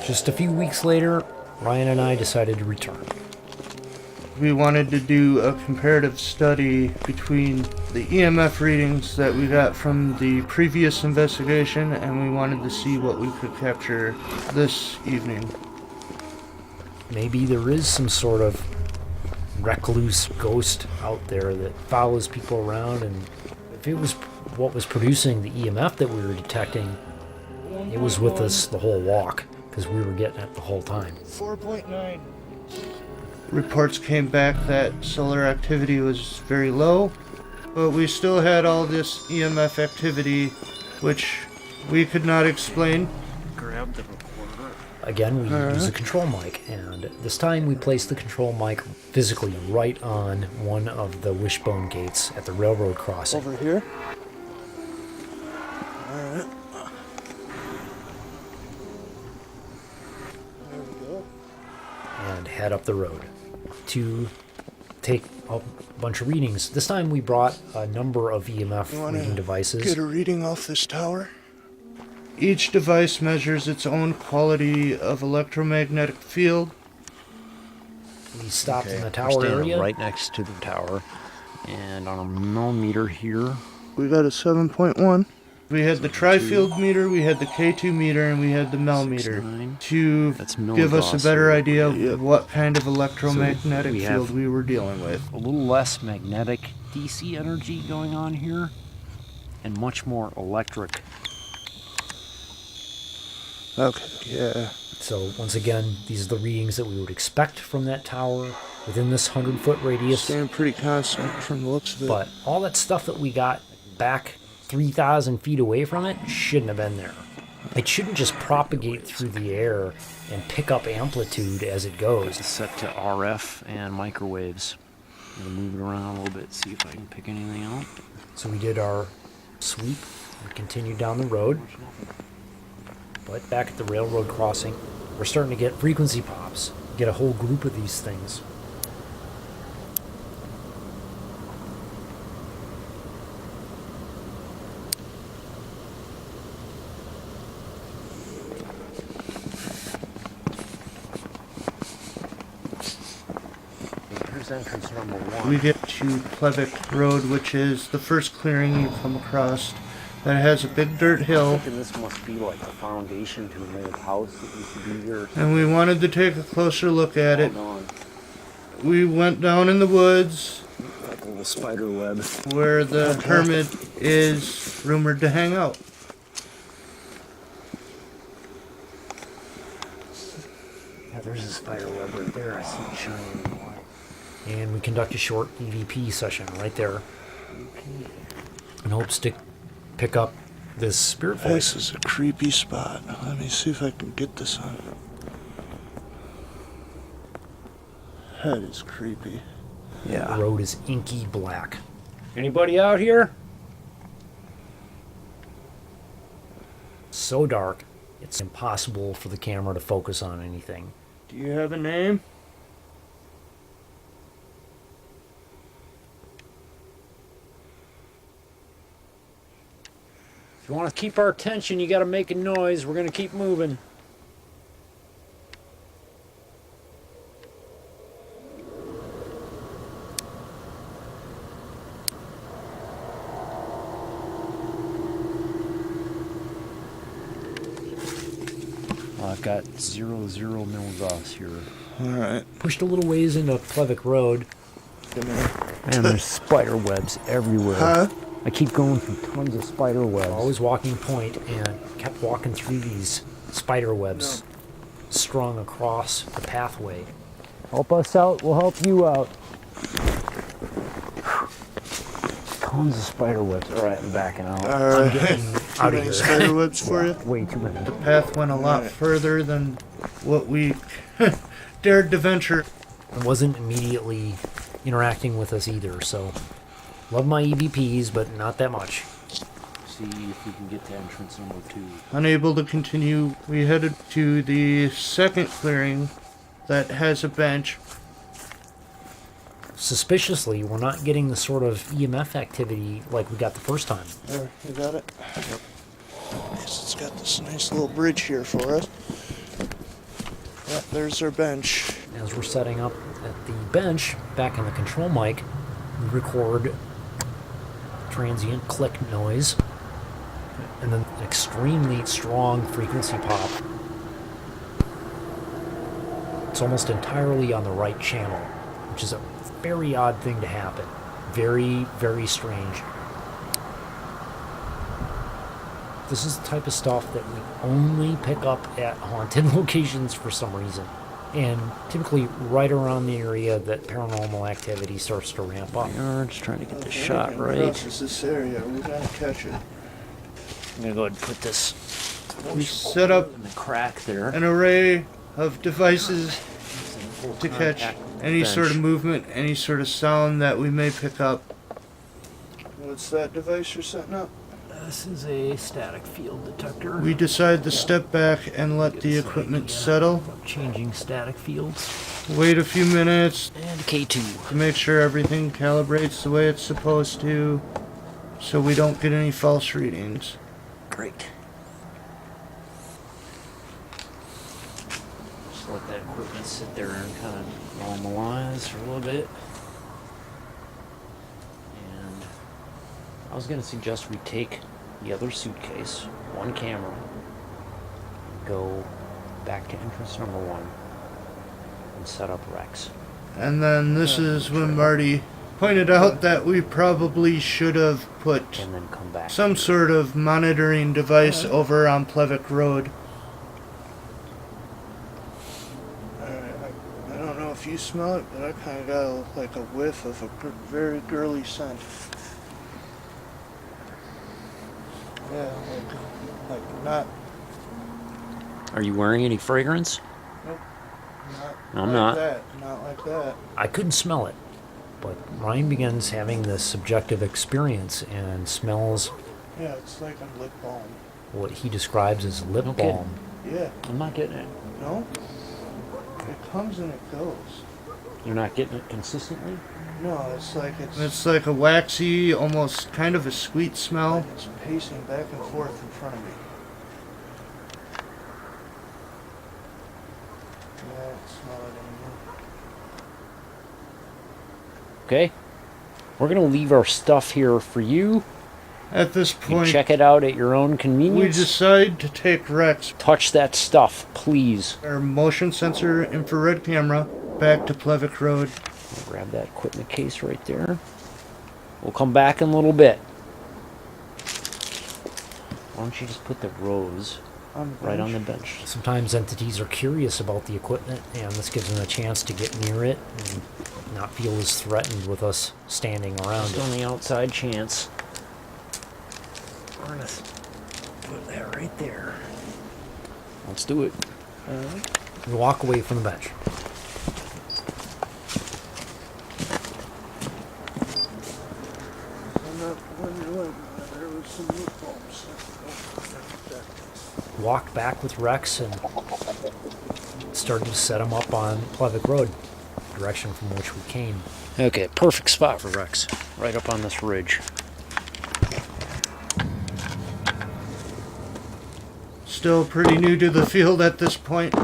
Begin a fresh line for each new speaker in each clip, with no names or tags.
Just a few weeks later, Ryan and I decided to return.
We wanted to do a comparative study between the EMF readings that we got from the previous investigation, and we wanted to see what we could capture this evening.
Maybe there is some sort of recluse ghost out there that follows people around, and if it was what was producing the EMF that we were detecting, it was with us the whole walk, because we were getting it the whole time.
4.9. Reports came back that solar activity was very low, but we still had all this EMF activity, which we could not explain.
Grab the recorder.
Again, we use a control mic, and this time we placed the control mic physically right on one of the wishbone gates at the railroad crossing.
Over here? Alright. There we go.
And head up the road to take a bunch of readings. This time we brought a number of EMF reading devices.
Get a reading off this tower? Each device measures its own quality of electromagnetic field.
We stopped in the
We're
tower
standing
area.
right next to the tower, and on a millimeter here.
We got a 7.1. We had the tri-field meter, we had the K2 meter, and we had the Mel meter
6.9.
to
That's
give us a better idea of
Yep.
what kind of electromagnetic
So we have
field we were dealing with.
A little less magnetic DC energy going on here, and much more electric.
Okay, yeah.
So once again, these are the readings that we would expect from that tower within this 100-foot radius.
Staying pretty constant from the looks of it.
But all that stuff that we got back 3,000 feet away from it shouldn't have been there. It shouldn't just propagate through the air and pick up amplitude as it goes.
It's set to RF and microwaves. I'm gonna move it around a little bit, see if I can pick anything out.
So we did our sweep and continued down the road. But back at the railroad crossing, we're starting to get frequency pops. Get a whole group of these things.
Here's entrance number 1.
We get to Plevic Road, which is the first clearing you come across that has a big dirt hill.
thinking this must be like the foundation to an old house that used to be here.
And we wanted to take a closer look at it.
Hold on.
We went down in the woods
Like a little spider web.
where the hermit is rumored to hang out.
Yeah, there's a spider web right there. I see it shining in the light.
And we conduct a short EVP session right there. In hopes to pick up this spirit voice.
This is a creepy spot. Let me see if I can get this on. That is creepy.
The road is inky black. Anybody out here? So dark, it's impossible for the camera to focus on anything.
Do you have a name?
If you want to keep our attention, you got to make a noise. We're going to keep moving.
I've got 0 milligauss here.
Alright.
Pushed a little ways into Plevic Road.
And there's spider webs everywhere.
Huh?
I keep going through tons of spider webs.
Always walking point and kept walking through these spider webs strung across the pathway.
Help us out, we'll help you out. Tons of spider webs. Alright, I'm backing out.
I'm getting
Too
out of
many
here.
spider webs for you?
Way too many.
The path went a lot further than what we dared to venture.
It wasn't immediately interacting with us either, so love my EVPs, but not that much.
see if we can get to entrance number 2.
Unable to continue, we headed to the second clearing that has a bench.
Suspiciously, we're not getting the sort of EMF activity like we got the first time.
There, you got it? Yep. Nice, it's got this nice little bridge here for us. Yep, there's our bench.
As we're setting up at the bench, back in the control mic, we record transient click noise and then an extremely strong frequency pop. It's almost entirely on the right channel, which is a very odd thing to happen. Very, very strange. This is the type of stuff that we only pick up at haunted locations for some reason. And typically right around the area that paranormal activity starts to ramp up.
We're just trying to get the shot right.
This area, we gotta catch it.
I'm gonna go ahead and put this
We set up
in the crack there.
an array of devices to catch any
bench.
sort of movement, any sort of sound that we may pick up. What's that device you're setting up?
This is a static field detector.
We decide to step back and let the equipment settle.
Changing static fields.
Wait a few minutes
And K2.
to make sure everything calibrates the way it's supposed to, so we don't get any false readings.
Great. Just let that equipment sit there and kind of normalize for a little bit. And I was going to suggest we take the other suitcase, one camera, and go back to entrance number 1 and set up Rex.
And then this is when Marty pointed out that we probably should have put
And then come back.
some sort of monitoring device over on Plevic Road. I don't know if you smell it, but I kind of got like a whiff of a very girly scent. Yeah, like not.
Are you wearing any fragrance?
Nope.
No, I'm
like
not.
That, not like that.
I couldn't smell it, but Ryan begins having this subjective experience and smells
Yeah, it's like a lip balm.
what he describes as lip
Okay.
balm.
Yeah.
I'm not getting it.
No. It comes and it goes.
You're not getting it consistently?
No, it's like it's like a waxy, almost kind of a sweet smell. It's pacing back and forth in front of me. Yeah, I don't smell it anymore.
Okay. We're going to leave our stuff here for you.
At this
You
point,
check it out at your own
we
convenience.
decide to take Rex,
Touch that stuff, please.
our motion sensor infrared camera, back to Plevic Road.
Grab that equipment case right there. We'll come back in a little bit. Why don't you just put the rose right on the bench?
Sometimes entities are curious about the equipment, and this gives them a chance to get near it and not feel as threatened with us standing around
Just
it.
on the outside chance. We're gonna put that right there. Let's do it.
We walk away from the bench. Walked back with Rex and started to set him up on Plevic Road, direction from which we came.
Okay, perfect spot for Rex. Right up on this ridge.
Still pretty new to the field at this point.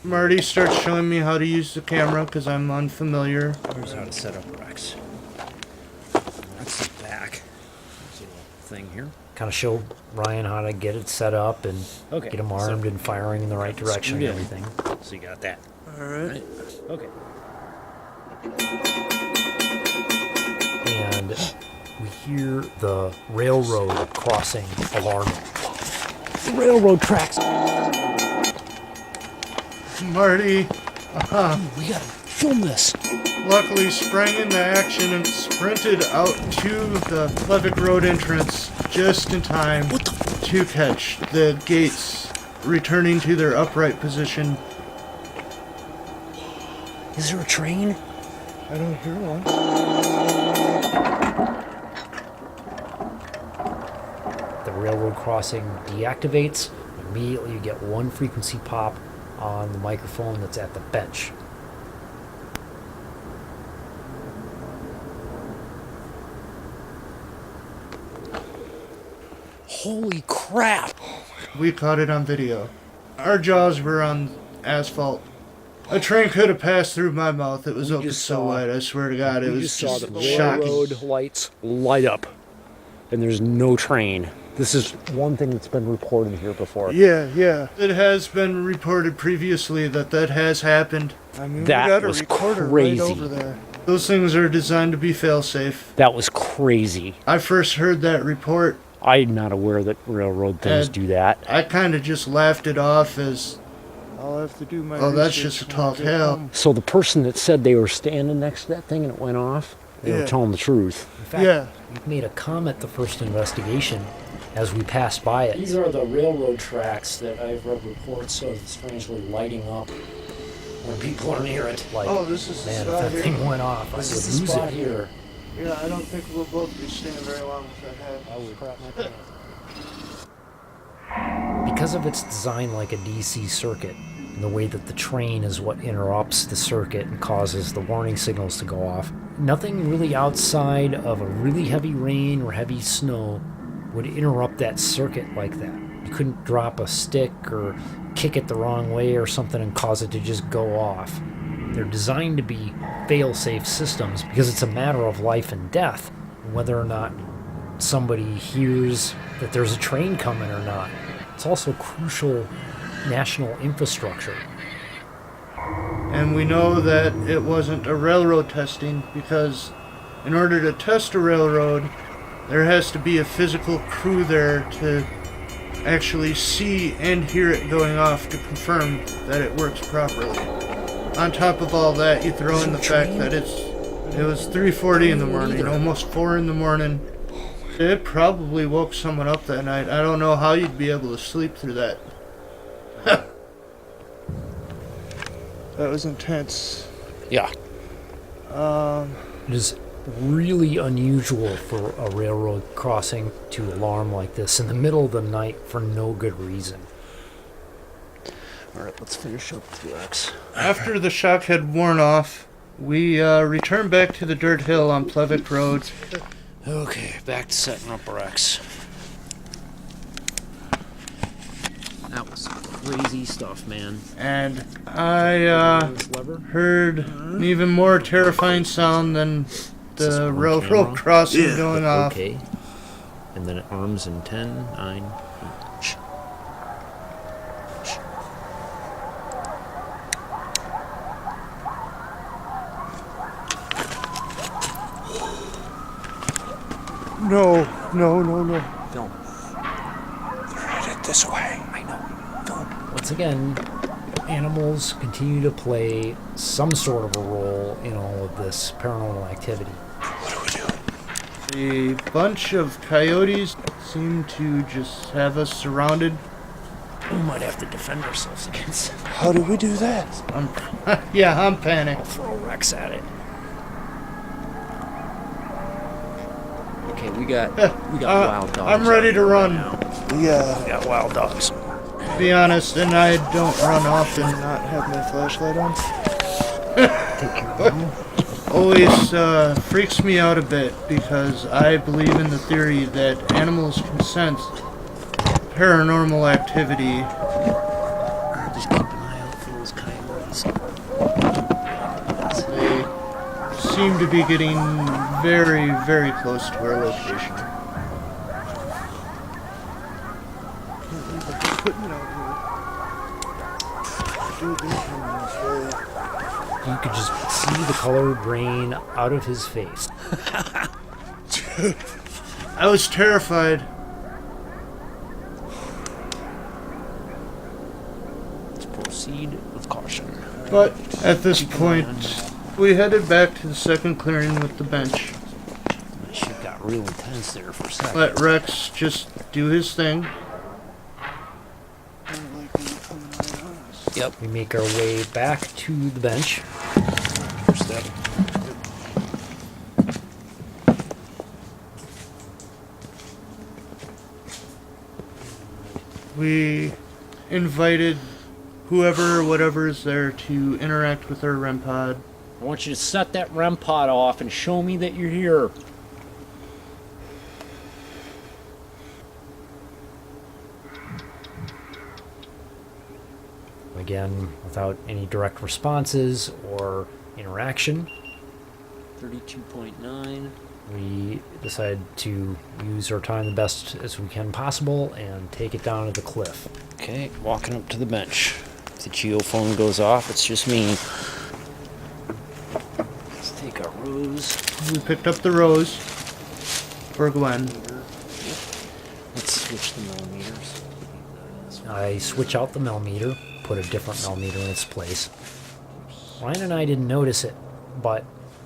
Marty starts showing me how to use the camera because I'm unfamiliar.
Here's how to set up Rex. That's the back. There's a little thing here.
Kind of showed Ryan how to get it set up and
Okay,
get him armed and firing in the right direction and
screwed in.
everything.
So you got that.
Alright.
Okay.
And we hear the railroad crossing alarming.
The railroad tracks.
Marty,
We gotta film this.
luckily sprang into action and sprinted out to the Plevic Road entrance just in time to catch the gates returning to their upright position.
Is there a train?
I don't hear one.
the railroad crossing deactivates. Immediately you get one frequency pop on the microphone that's at the bench.
Holy crap!
We caught it on video. Our jaws were on asphalt. A train could have passed through my mouth. It was
We
open
just
so
saw-
wide. I swear to God, it
We
was
just saw
just
the
shocking.
railroad lights light up, and there's no train. This is one thing that's been reported here before.
Yeah. It has been reported previously that has happened. I mean,
That
we got a
was
recorder
crazy.
right over there. Those things are designed to be fail-safe.
That was crazy.
I first heard that report.
I'm not aware that railroad things
And
do that.
I kind of just laughed it off as, I'll have to do my that's just a tall tale.
So the person that said they were standing next to that thing and it went off, they were
Yeah.
telling the truth.
In fact, we made a comment the first investigation as we passed by it.
These are the railroad tracks that I've read reports of strangely lighting up when people are near it.
Like,
This is
man,
the
if
spot
that
here.
thing went off, I
This
would
is the
lose
spot
it.
here.
Yeah, I don't think we'll both be staying very long with that hat.
I would crap my pants.
Because of its design like a DC circuit, and the way that the train is what interrupts the circuit and causes the warning signals to go off, nothing really outside of a really heavy rain or heavy snow would interrupt that circuit like that. You couldn't drop a stick or kick it the wrong way or something and cause it to just go off. They're designed to be fail-safe systems because it's a matter of life and death, whether or not somebody hears that there's a train coming or not. It's also crucial national infrastructure.
And we know that it wasn't a railroad testing because in order to test a railroad, there has to be a physical crew there to actually see and hear it going off to confirm that it works properly. On top of all that, you throw in the fact that it was 3:40 in the morning, almost 4 in the morning. It probably woke someone up that night. I don't know how you'd be able to sleep through that. That was intense.
Yeah.
It is really unusual for a railroad crossing to alarm like this in the middle of the night for no good reason.
All right, let's finish up the X.
After the shock had worn off, we returned back to the dirt hill on Plevic Road.
Okay, back to setting up our X. That was crazy stuff, man.
And I
This lever?
heard an even more terrifying sound than
this
the
on
railroad
camera?
crossing going off.
Okay. And then it arms in 10, 9. Shh. Shh.
No.
Film. They're headed this way. I know. Film.
Once again, animals continue to play some sort of a role in all of this paranormal activity.
What do we do?
A bunch of coyotes seem to just have us surrounded.
We might have to defend ourselves against it.
How do we do that? I'm panicked.
Throw Rex at it.
Okay, we got wild dogs.
I'm ready
out
to
here
run.
right now.
Yeah.
We got wild dogs.
To be honest, and I don't run often. Not have my flashlight on. Always freaks me out a bit because I believe in the theory that animals can sense paranormal activity.
Just keep an eye out for those coyotes.
They seem to be getting very, very close to our location.
You could just see the color drain out of his face.
I was terrified.
Let's proceed with caution.
But at this point, we headed back to the second clearing with the bench.
That shit got real intense there for a second.
Let Rex just do his thing.
Yep.
We make our way back to the bench.
First step.
We invited whoever or whatever is there to interact with our REM pod.
I want you to set that REM pod off and show me that you're here.
Again, without any direct responses or interaction,
32.9.
we decided to use our time the best as we can possible and take it down to the cliff.
Okay, walking up to the bench. If the geophone goes off, it's just me. Let's take our rose.
We picked up the rose for Gwen.
Let's switch the millimeters.
I switch out the millimeter, put a different millimeter in its place. Ryan and I didn't notice it, but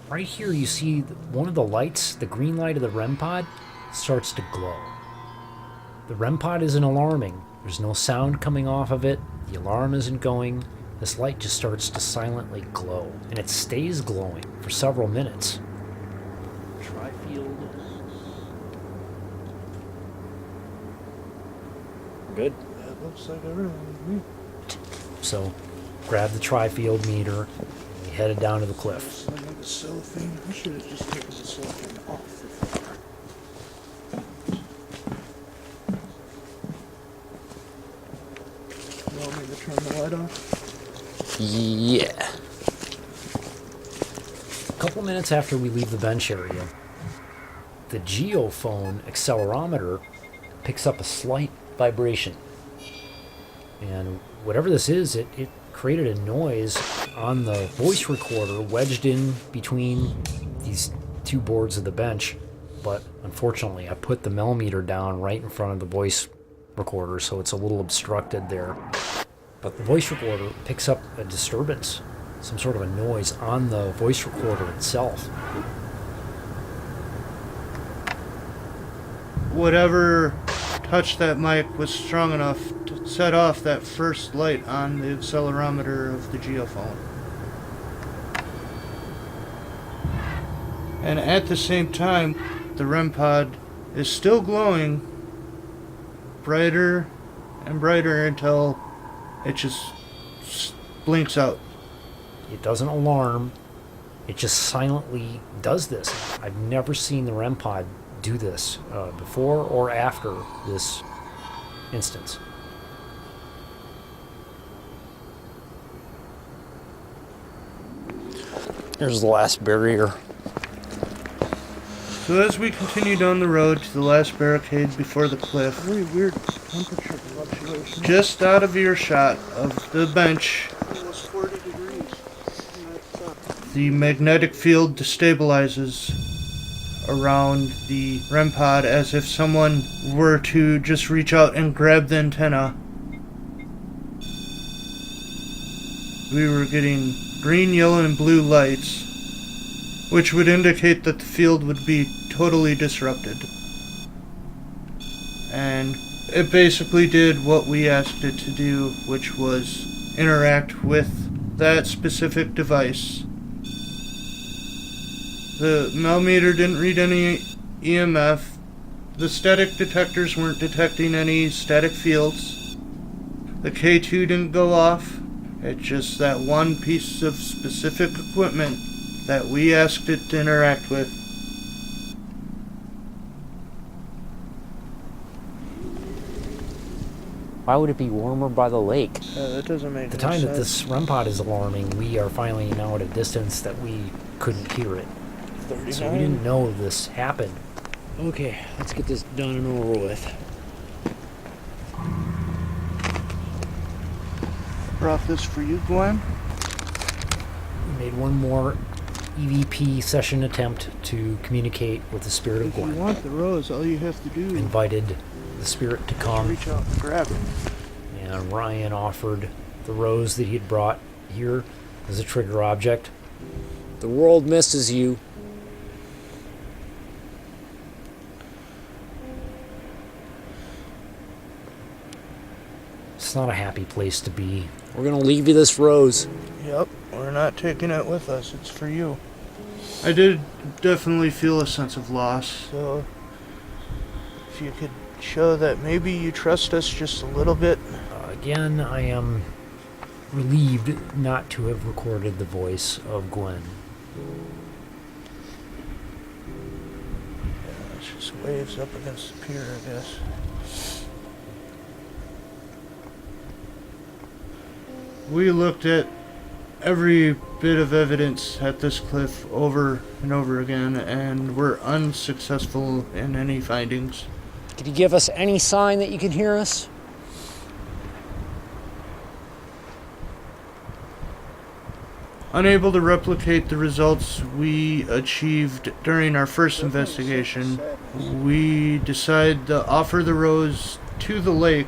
right here you see one of the lights, the green light of the REM pod, starts to glow. The REM pod isn't alarming. There's no sound coming off of it. The alarm isn't going. This light just starts to silently glow, and it stays glowing for several minutes.
Tri-field. Good.
That looks like everything.
So, grab the tri-field meter, and we headed down to the cliff.
The cellophane. I should have just taken the cellophane off before. You want me to turn the light off?
Yeah.
A couple minutes after we leave the bench area, the geophone accelerometer picks up a slight vibration. And whatever this is, it created a noise on the voice recorder wedged in between these two boards of the bench. But unfortunately, I put the millimeter down right in front of the voice recorder, so it's a little obstructed there. But the voice recorder picks up a disturbance, some sort of a noise on the voice recorder itself.
Whatever touched that mic was strong enough to set off that first light on the accelerometer of the geophone. And at the same time, the REM pod is still glowing brighter and brighter until it just blinks out.
It doesn't alarm. It just silently does this. I've never seen the REM pod do this before or after this instance.
There's the last barrier.
So as we continue down the road to the last barricade before the cliff, very weird temperature fluctuation. Just out of earshot of the bench, almost 40 degrees. The magnetic field destabilizes around the REM pod as if someone were to just reach out and grab the antenna. We were getting green, yellow, and blue lights, which would indicate that the field would be totally disrupted. And it basically did what we asked it to do, which was interact with that specific device. The millimeter didn't read any EMF. The static detectors weren't detecting any static fields. The K2 didn't go off. It's just that one piece of specific equipment that we asked it to interact with.
Why would it be warmer by the lake?
That doesn't make
At the
any
time that
sense.
this REM pod is alarming, we are finally now at a distance that we couldn't hear it. So we didn't know this happened.
Okay, let's get this done and over with.
Brought this for you, Gwen.
We made one more EVP session attempt to communicate with the spirit of
If you
Gwen.
want the rose, all you have to do
Invited the spirit to
is
come,
reach out and grab it.
and Ryan offered the rose that he had brought here as a trigger object.
The world misses you.
It's not a happy place to be.
We're gonna leave you this rose.
Yep, we're not taking it with us. It's for you. I did definitely feel a sense of loss. So if you could show that maybe you trust us just a little bit.
Again, I am relieved not to have recorded the voice of Gwen.
Yeah, it's just waves up against the pier, I guess. We looked at every bit of evidence at this cliff over and over again, and we're unsuccessful in any findings.
Could you give us any sign that you can hear us?
Unable to replicate the results we achieved during our first investigation, we decided to offer the rose to the lake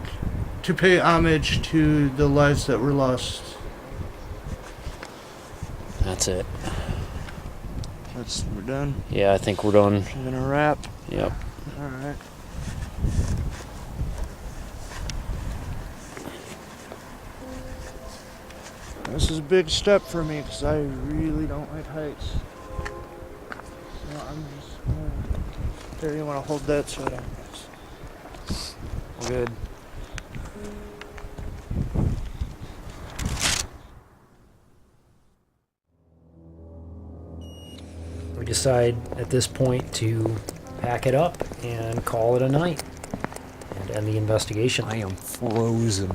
to pay homage to the lives that were lost.
That's it.
We're done.
Yeah, I think we're done.
We're gonna wrap.
Yep.
Alright. This is a big step for me because I really don't like heights. So I'm just gonna... There, you want to hold that so I don't...
Good.
We decide at this point to pack it up and call it a night and end the investigation.
I am frozen.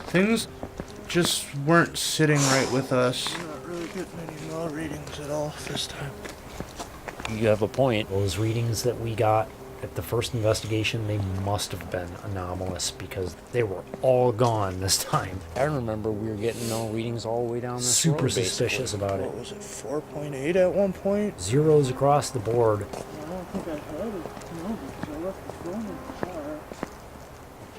Things just weren't sitting right with us. We're not really getting any raw readings at all this time.
You have a point.
Those readings that we got at the first investigation, they must have been anomalous because they were all gone this time.
I remember we were getting no readings all the way down this
Super
road,
suspicious
basically.
about it.
What was it, 4.8 at one point?
Zeros across the board.
I don't think I had it. No, because I left the phone in the car.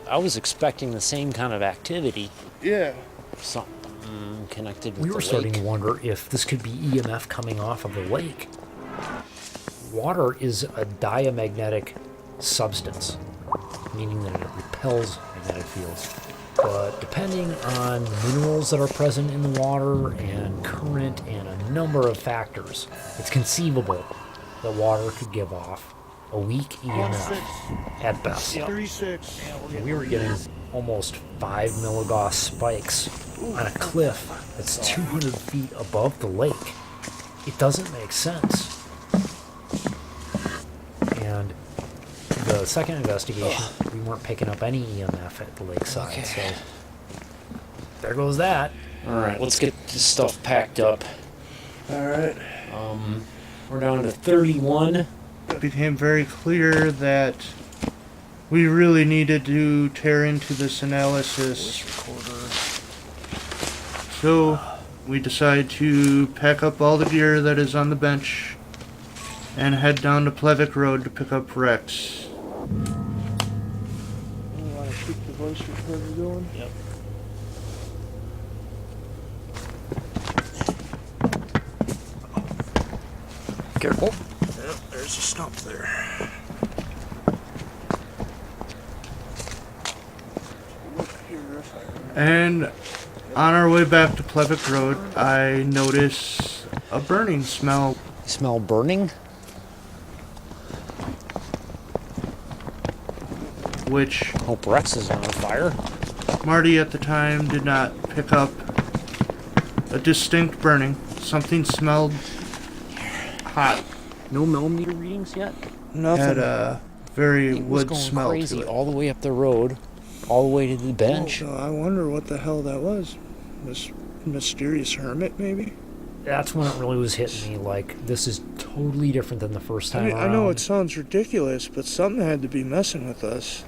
I was expecting the same kind of activity.
Yeah.
Something connected with
We
the
were starting
lake.
to wonder if this could be EMF coming off of the lake. Water is a diamagnetic substance, meaning that it repels magnetic fields. But depending on the minerals that are present in the water and current and a number of factors, it's conceivable that water could give off a weak EMF at best.
3.6.
We were getting almost 5 milligauss spikes on a cliff that's 200 feet above the lake. It doesn't make sense. And the second investigation, we weren't picking up any EMF at the lakeside, so there goes that.
All right, let's get this stuff packed up.
Alright.
We're down to 31.
It became very clear that we really needed to tear into this analysis. So we decided to pack up all the gear that is on the bench and head down to Plevic Road to pick up Rex. You want to keep the voice recorder going?
Yep.
Careful.
Yep, there's a stump there. And on our way back to Plevic Road, I notice a burning smell.
You smell burning?
Which
Hope Rex is on fire.
Marty at the time did not pick up a distinct burning. Something smelled hot.
No millimeter readings yet?
Had a very
It was
wood
going
smell
crazy
to it.
all the way up the road, all the way to the bench.
Oh, I wonder what the hell that was. This mysterious hermit, maybe?
That's when it really was hitting me, like, this is totally different than the first time around.
I know it sounds ridiculous, but something had to be messing with us.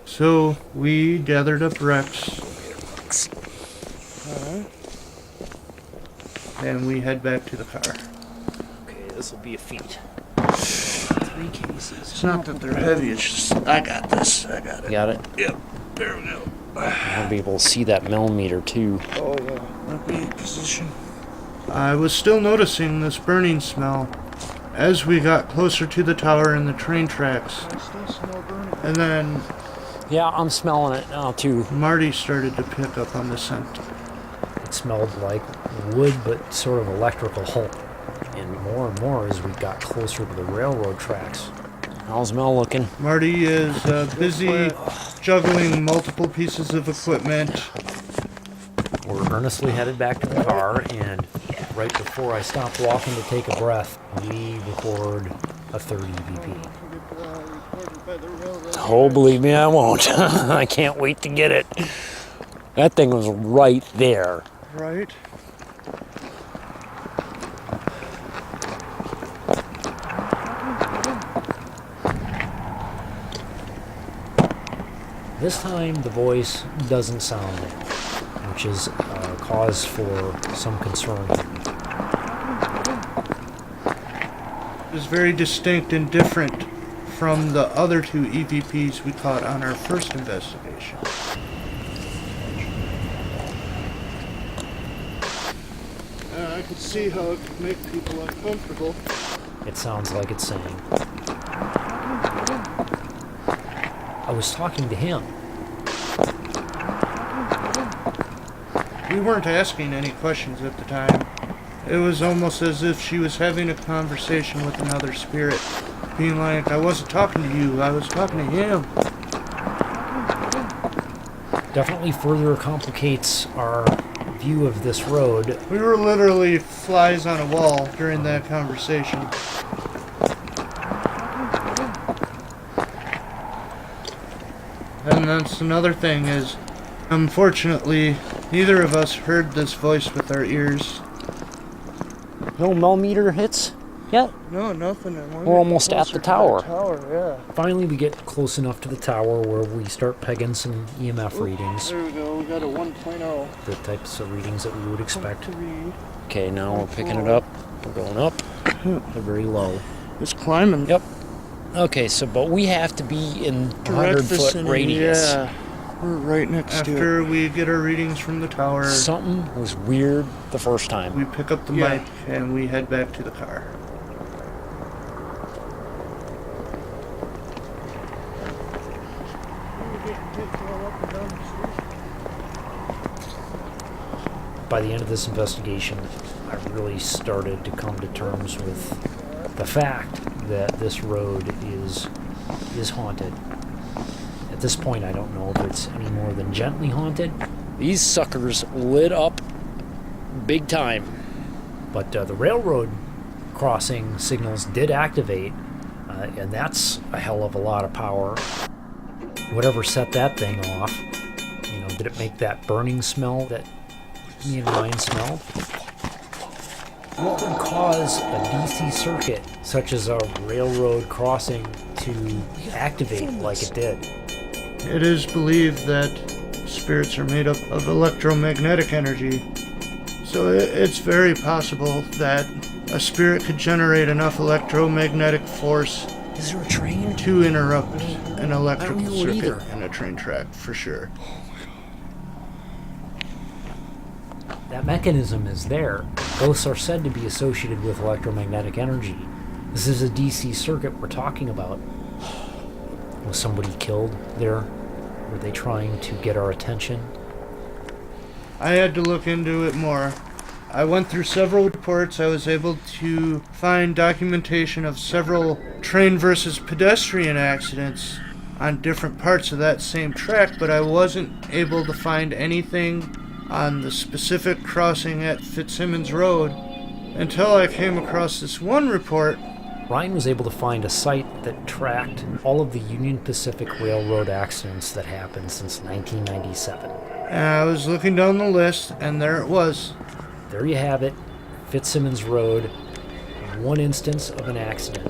So we gathered up Rex. Alright. And we head back to the car.
Okay, this will be a feat. 3 cases.
It's not that they're heavy, it's just, I got this. I got it.
Got it?
Yep. There we go.
I'll be able to see that millimeter too.
Oh, yeah. Let me in position. I was still noticing this burning smell as we got closer to the tower and the train tracks. I still smell burning. And then
Yeah, I'm smelling it now too.
Marty started to pick up on the scent.
It smelled like wood, but sort of electrical.
And
and more as we got closer to the railroad tracks.
how's Mel looking?
Marty is busy juggling multiple pieces of equipment.
We're earnestly headed back to the car, and right before I stop walking to take a breath, we record a third EVP.
Oh, believe me, I won't. I can't wait to get it. That thing was right there.
Right?
This time, the voice doesn't sound there, which is a cause for some concern.
It was very distinct and different from the other two EVPs we caught on our first investigation. I could see how it could make people uncomfortable.
It sounds like it's saying, I was talking to him.
We weren't asking any questions at the time. It was almost as if she was having a conversation with another spirit, being like, I wasn't talking to you, I was talking to him.
Definitely further complicates our view of this road.
We were literally flies on a wall during that conversation. And that's another thing is, unfortunately, neither of us heard this voice with our ears.
No Mel meter hits yet?
No, nothing.
We're almost at the tower.
Finally, we get close enough to the tower where we start pegging some EMF readings,
There we go, we got a 1.0.
the types of readings that we would expect.
Okay, now we're picking it up. We're going up. They're very low.
It's climbing.
Yep. Okay, so but we have to be in
Direct
100-foot
vicinity,
radius.
Yeah, we're right next to it. After we get our readings from the tower,
Something was weird the first time.
we pick up the mic and we head back to the car.
By the end of this investigation, I really started to come to terms with the fact that this road is haunted. At this point, I don't know if it's any more than gently haunted,
These suckers lit up big time.
but the railroad crossing signals did activate, and that's a hell of a lot of power. Whatever set that thing off, did it make that burning smell that me and Ryan smelled? What would cause a DC circuit, such as a railroad crossing, to activate like it did?
It is believed that spirits are made up of electromagnetic energy, so it's very possible that a spirit could generate enough electromagnetic force
Is there a train?
to interrupt an electrical
know it
circuit
either.
in a train track, for sure.
That mechanism is there. Ghosts are said to be associated with electromagnetic energy. This is a DC circuit we're talking about. Was somebody killed there? Were they trying to get our attention?
I had to look into it more. I went through several reports. I was able to find documentation of several train versus pedestrian accidents on different parts of that same track, but I wasn't able to find anything on the specific crossing at Fitzsimmons Road until I came across this one report.
Ryan was able to find a site that tracked all of the Union Pacific Railroad accidents that happened since 1997.
And I was looking down the list, and there it was.
There you have it, Fitzsimmons Road, one instance of an accident.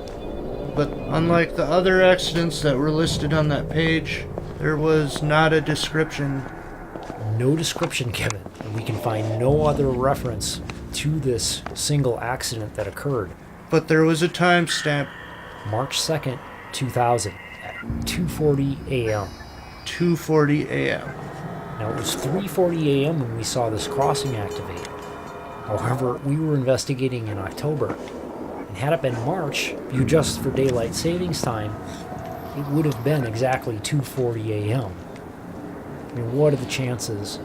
But unlike the other accidents that were listed on that page, there was not a description.
No description given, and we can find no other reference to this single accident that occurred.
But there was a timestamp,
March 2nd, 2000, at 2:40 a.m.
2:40 a.m.
Now, it was 3:40 a.m. when we saw this crossing activate. However, we were investigating in October, and had it been March, if you adjust for daylight savings time, it would have been exactly 2:40 a.m. I mean, what are the chances?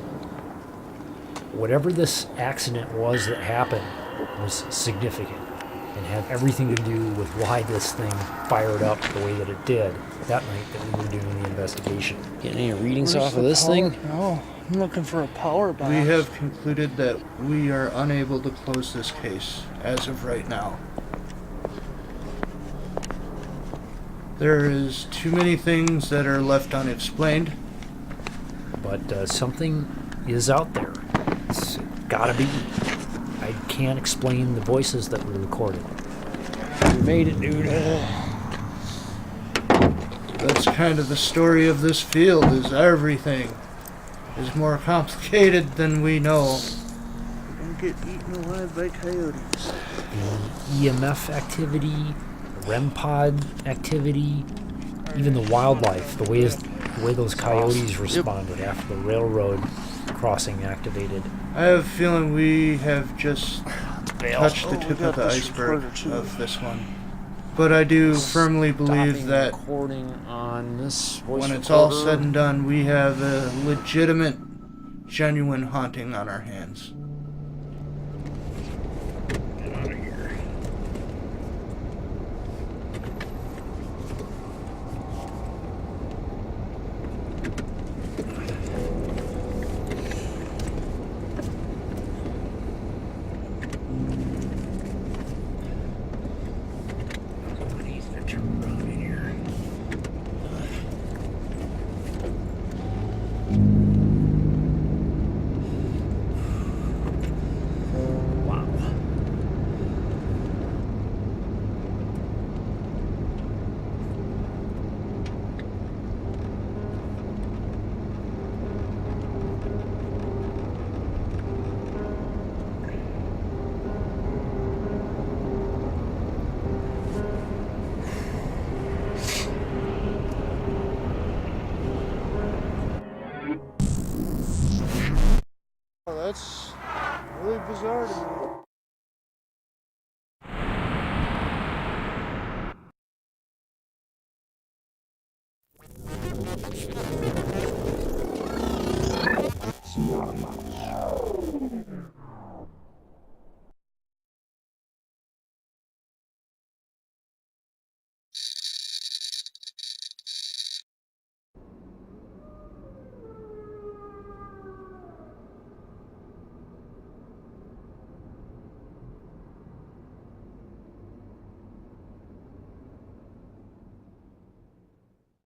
Whatever this accident was that happened was significant. and had everything to do with why this thing fired up the way that it did that night that we were doing the investigation.
Getting any readings
Where's
off of
the
this
power?
thing?
No, I'm looking for a power box.
We have concluded that we are unable to close this case as of right now. There is too many things that are left unexplained.
But something is out there. It's gotta be. I can't explain the voices that were recorded.
We made it, dude.
That's kind of the story of this field, is everything is more complicated than we know.
We're gonna get eaten alive by coyotes.
The EMF activity, REM pod activity, even the wildlife, the way those coyotes responded after the railroad crossing activated.
I have a feeling we have just touched the
Oh, we
tip
got
of the
this
iceberg
recorder, too.
of this one. But I do firmly believe
Stopping
that
recording on this voice
when it's all
recorder.
said and done, we have a legitimate, genuine haunting on our hands.
Get out of here.
Oh, that's really bizarre to me.